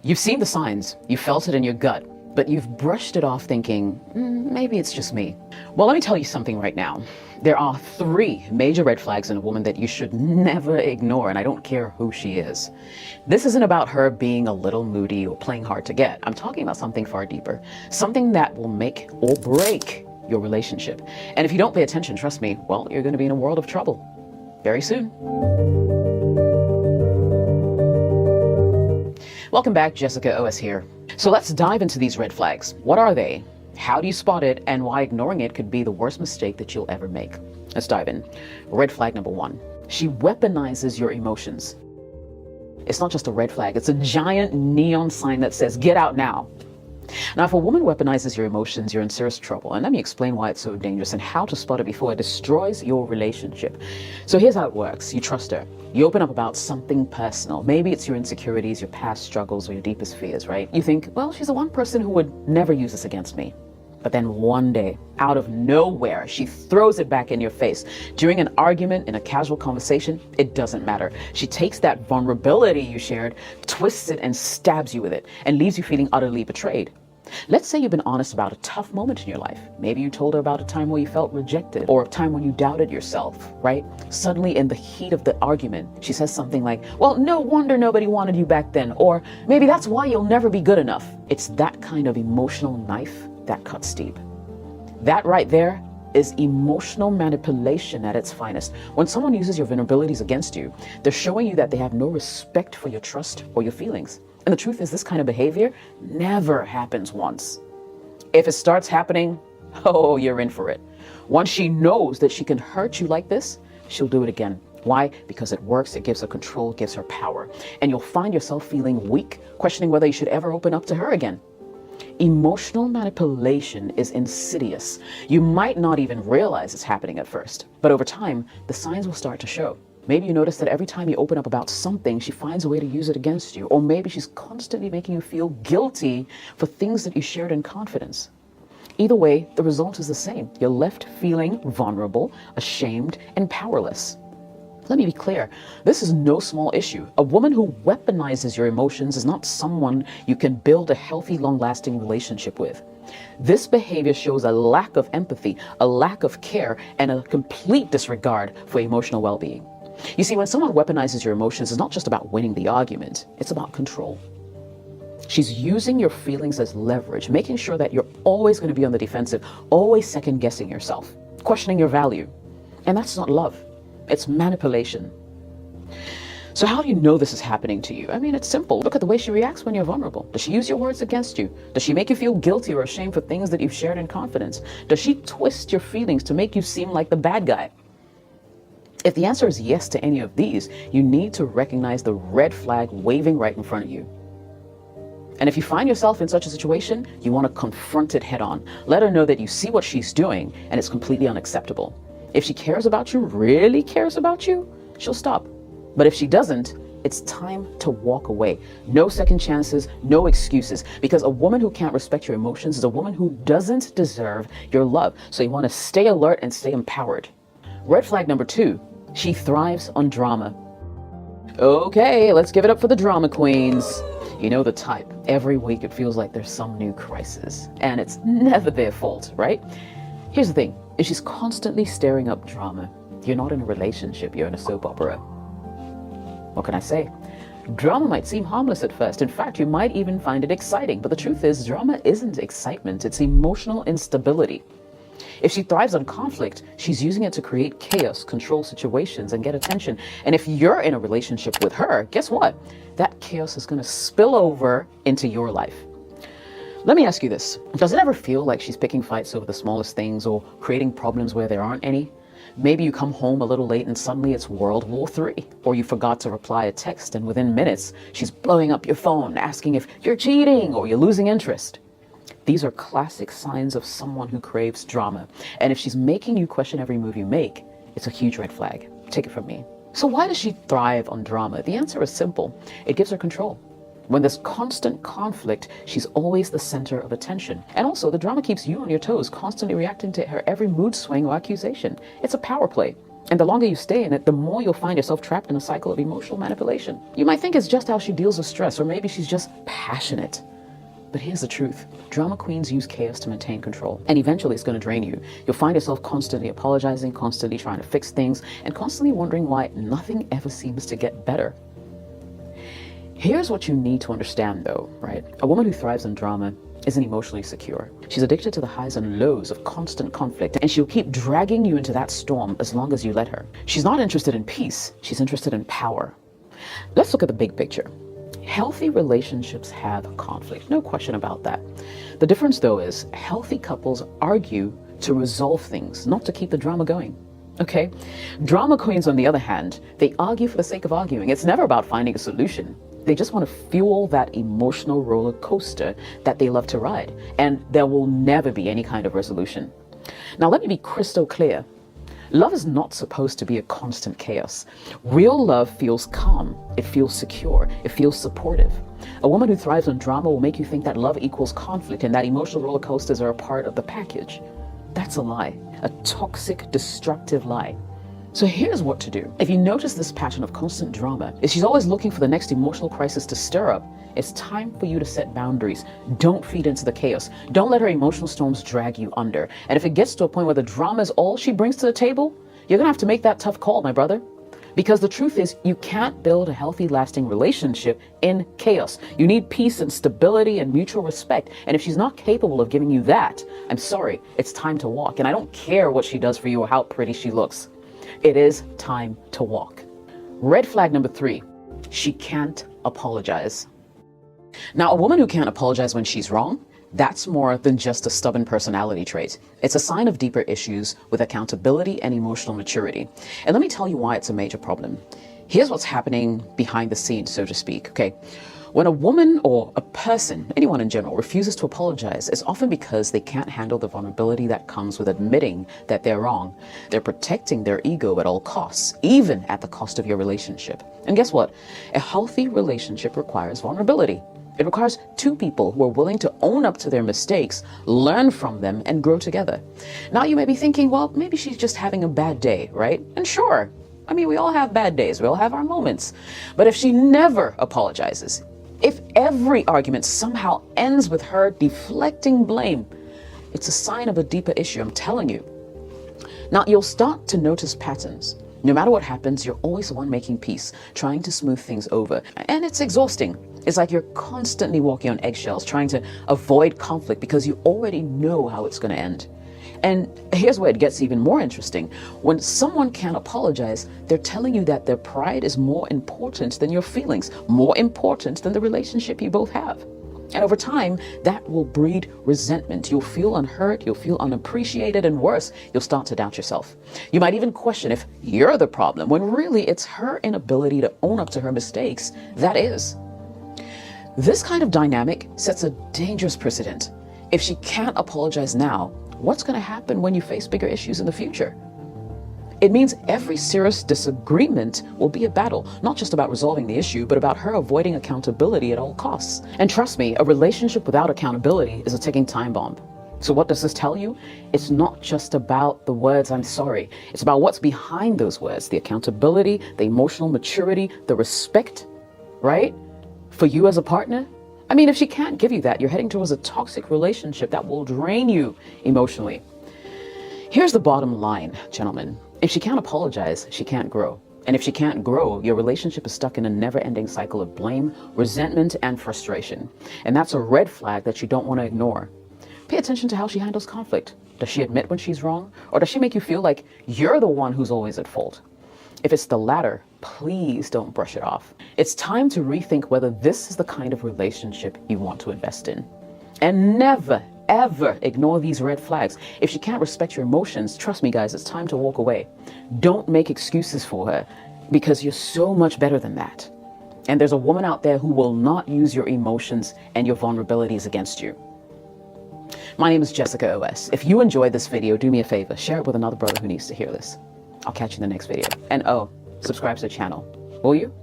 You've seen the signs, you felt it in your gut, but you've brushed it off thinking, maybe it's just me. Well, let me tell you something right now. There are 3 major red flags in a woman that you should never ignore, and I don't care who she is. This isn't about her being a little moody or playing hard to get. I'm talking about something far deeper, something that will make or break your relationship. And if you don't pay attention, trust me, well, you're going to be in a world of trouble very soon. Welcome back, Jessica OS here. So let's dive into these red flags. What are they? How do you spot it? And why ignoring it could be the worst mistake that you'll ever make. Let's dive in. Red flag number 1. She weaponizes your emotions. It's not just a red flag. It's a giant neon sign that says, get out now. Now, if a woman weaponizes your emotions, you're in serious trouble. And let me explain why it's so dangerous and how to spot it before it destroys your relationship. So here's how it works. You trust her. You open up about something personal. Maybe it's your insecurities, your past struggles, or your deepest fears, right? You think, well, she's the one person who would never use this against me. But then one day, out of nowhere, she throws it back in your face. During an argument, in a casual conversation, it doesn't matter. She takes that vulnerability you shared, twists it, and stabs you with it, and leaves you feeling utterly betrayed. Let's say you've been honest about a tough moment in your life. Maybe you told her about a time where you felt rejected, or a time when you doubted yourself, right? Suddenly, in the heat of the argument, she says something like, well, no wonder nobody wanted you back then, or maybe that's why you'll never be good enough. It's that kind of emotional knife that cuts deep. That right there is emotional manipulation at its finest. When someone uses your vulnerabilities against you, they're showing you that they have no respect for your trust or your feelings. And the truth is, this kind of behavior never happens once. If it starts happening, oh, you're in for it. Once she knows that she can hurt you like this, she'll do it again. Why? Because it works, it gives her control, gives her power. And you'll find yourself feeling weak, questioning whether you should ever open up to her again. Emotional manipulation is insidious. You might not even realize it's happening at first, but over time, the signs will start to show. Maybe you notice that every time you open up about something, she finds a way to use it against you. Or maybe she's constantly making you feel guilty for things that you shared in confidence. Either way, the result is the same. You're left feeling vulnerable, ashamed, and powerless. Let me be clear, this is no small issue. A woman who weaponizes your emotions is not someone you can build a healthy, long-lasting relationship with. This behavior shows a lack of empathy, a lack of care, and a complete disregard for emotional well-being. You see, when someone weaponizes your emotions, it's not just about winning the argument, it's about control. She's using your feelings as leverage, making sure that you're always going to be on the defensive, always second-guessing yourself, questioning your value. And that's not love. It's manipulation. So how do you know this is happening to you? I mean, it's simple. Look at the way she reacts when you're vulnerable. Does she use your words against you? Does she make you feel guilty or ashamed for things that you've shared in confidence? Does she twist your feelings to make you seem like the bad guy? If the answer is yes to any of these, you need to recognize the red flag waving right in front of you. And if you find yourself in such a situation, you want to confront it head on. Let her know that you see what she's doing and it's completely unacceptable. If she cares about you, really cares about you, she'll stop. But if she doesn't, it's time to walk away. No second chances, no excuses. Because a woman who can't respect your emotions is a woman who doesn't deserve your love. So you want to stay alert and stay empowered. Red flag number 2, she thrives on drama. Okay, let's give it up for the drama queens. You know the type. Every week it feels like there's some new crisis. And it's never their fault, right? Here's the thing. If she's constantly stirring up drama, you're not in a relationship, you're in a soap opera. What can I say? Drama might seem harmless at first. In fact, you might even find it exciting. But the truth is, drama isn't excitement, it's emotional instability. If she thrives on conflict, she's using it to create chaos, control situations, and get attention. And if you're in a relationship with her, guess what? That chaos is going to spill over into your life. Let me ask you this. Does it ever feel like she's picking fights over the smallest things or creating problems where there aren't any? Maybe you come home a little late and suddenly it's World War III, or you forgot to reply a text and within minutes, she's blowing up your phone, asking if you're cheating or you're losing interest. These are classic signs of someone who craves drama. And if she's making you question every move you make, it's a huge red flag. Take it from me. So why does she thrive on drama? The answer is simple. It gives her control. When there's constant conflict, she's always the center of attention. And also, the drama keeps you on your toes, constantly reacting to her every mood swing or accusation. It's a power play. And the longer you stay in it, the more you'll find yourself trapped in a cycle of emotional manipulation. You might think it's just how she deals with stress, or maybe she's just passionate. But here's the truth. Drama queens use chaos to maintain control. And eventually it's going to drain you. You'll find yourself constantly apologizing, constantly trying to fix things, and constantly wondering why nothing ever seems to get better. Here's what you need to understand though, right? A woman who thrives in drama isn't emotionally secure. She's addicted to the highs and lows of constant conflict, and she'll keep dragging you into that storm as long as you let her. She's not interested in peace, she's interested in power. Let's look at the big picture. Healthy relationships have conflict, no question about that. The difference though is healthy couples argue to resolve things, not to keep the drama going. Okay? Drama queens, on the other hand, they argue for the sake of arguing. It's never about finding a solution. They just want to fuel that emotional roller coaster that they love to ride, and there will never be any kind of resolution. Now, let me be crystal clear. Love is not supposed to be a constant chaos. Real love feels calm, it feels secure, it feels supportive. A woman who thrives on drama will make you think that love equals conflict and that emotional roller coasters are a part of the package. That's a lie, a toxic, destructive lie. So here's what to do. If you notice this pattern of constant drama, if she's always looking for the next emotional crisis to stir up, it's time for you to set boundaries. Don't feed into the chaos. Don't let her emotional storms drag you under. And if it gets to a point where the drama is all she brings to the table, you're gonna have to make that tough call, my brother. Because the truth is, you can't build a healthy, lasting relationship in chaos. You need peace and stability and mutual respect. And if she's not capable of giving you that, I'm sorry, it's time to walk. And I don't care what she does for you or how pretty she looks. It is time to walk. Red flag number 3, she can't apologize. Now, a woman who can't apologize when she's wrong, that's more than just a stubborn personality trait. It's a sign of deeper issues with accountability and emotional maturity. And let me tell you why it's a major problem. Here's what's happening behind the scenes, so to speak, okay? When a woman or a person, anyone in general, refuses to apologize, it's often because they can't handle the vulnerability that comes with admitting that they're wrong. They're protecting their ego at all costs, even at the cost of your relationship. And guess what? A healthy relationship requires vulnerability. It requires two people who are willing to own up to their mistakes, learn from them, and grow together. Now you may be thinking, well, maybe she's just having a bad day, right? And sure, I mean, we all have bad days. We all have our moments. But if she never apologizes, if every argument somehow ends with her deflecting blame, it's a sign of a deeper issue, I'm telling you. Now, you'll start to notice patterns. No matter what happens, you're always the one making peace, trying to smooth things over. And it's exhausting. It's like you're constantly walking on eggshells, trying to avoid conflict because you already know how it's going to end. And here's where it gets even more interesting. When someone can't apologize, they're telling you that their pride is more important than your feelings, more important than the relationship you both have. And over time, that will breed resentment. You'll feel unheard, you'll feel unappreciated, and worse, you'll start to doubt yourself. You might even question if you're the problem, when really it's her inability to own up to her mistakes that is. This kind of dynamic sets a dangerous precedent. If she can't apologize now, what's going to happen when you face bigger issues in the future? It means every serious disagreement will be a battle, not just about resolving the issue, but about her avoiding accountability at all costs. And trust me, a relationship without accountability is a ticking time bomb. So what does this tell you? It's not just about the words, I'm sorry. It's about what's behind those words, the accountability, the emotional maturity, the respect, right? For you as a partner. I mean, if she can't give you that, you're heading towards a toxic relationship that will drain you emotionally. Here's the bottom line, gentlemen. If she can't apologize, she can't grow. And if she can't grow, your relationship is stuck in a never-ending cycle of blame, resentment, and frustration. And that's a red flag that you don't want to ignore. Pay attention to how she handles conflict. Does she admit when she's wrong? Or does she make you feel like you're the one who's always at fault? If it's the latter, please don't brush it off. It's time to rethink whether this is the kind of relationship you want to invest in. And never, ever ignore these red flags. If she can't respect your emotions, trust me guys, it's time to walk away. Don't make excuses for her because you're so much better than that. And there's a woman out there who will not use your emotions and your vulnerabilities against you. My name is Jessica OS. If you enjoyed this video, do me a favor, share it with another brother who needs to hear this. I'll catch you in the next video. And oh, subscribe to the channel. Will you?